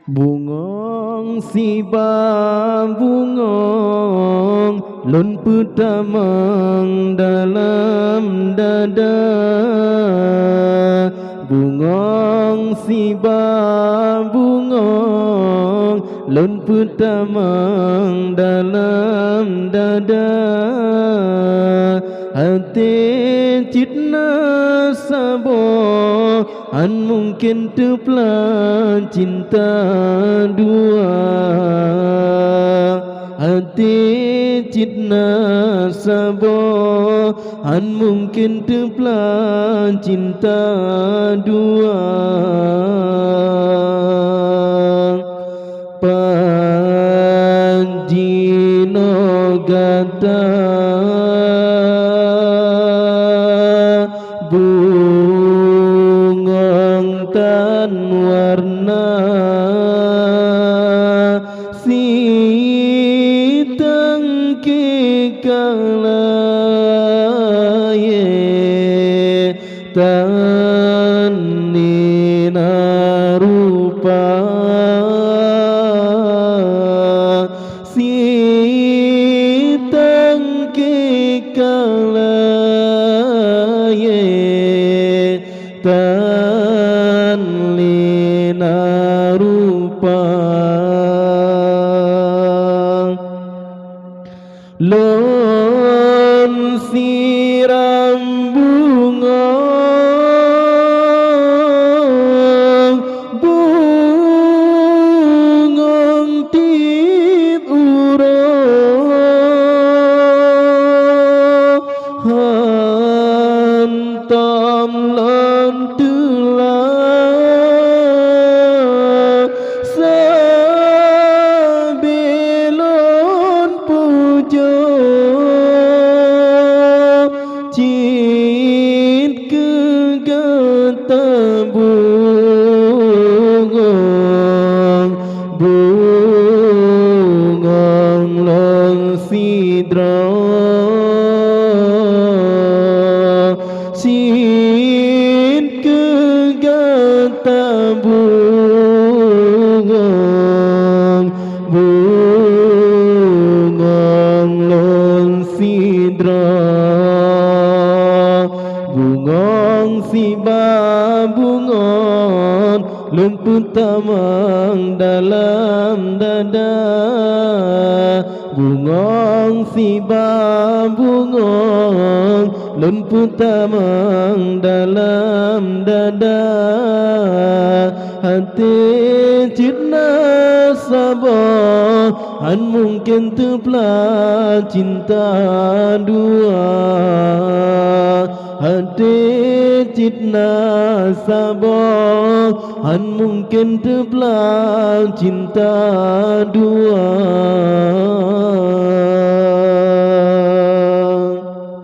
Bungong si ba bungong lun putamang dalam dada. Bungong si ba bungong lun putamang dalam dada. Hati citna sabo an mungkin terpelan cinta dua. Hati citna sabo an mungkin terpelan cinta dua. Panjino gata bungong tan warna si tangki kalaye tan nina rupa si tangki kalaye tan lina rupa. Lon siram bungong bungong tip urang hantam lon tulang sabelon pujo cint kegata bungong bungong long sidra cint kegata bungong bungong long sidra. Bungong si ba bungon lumput tamang dalam dada. Bungong si ba bungon lumput tamang dalam dada. Hati citna sabar an mungkin terpelan cinta dua. Hati citna sabar an mungkin terpelan cinta dua.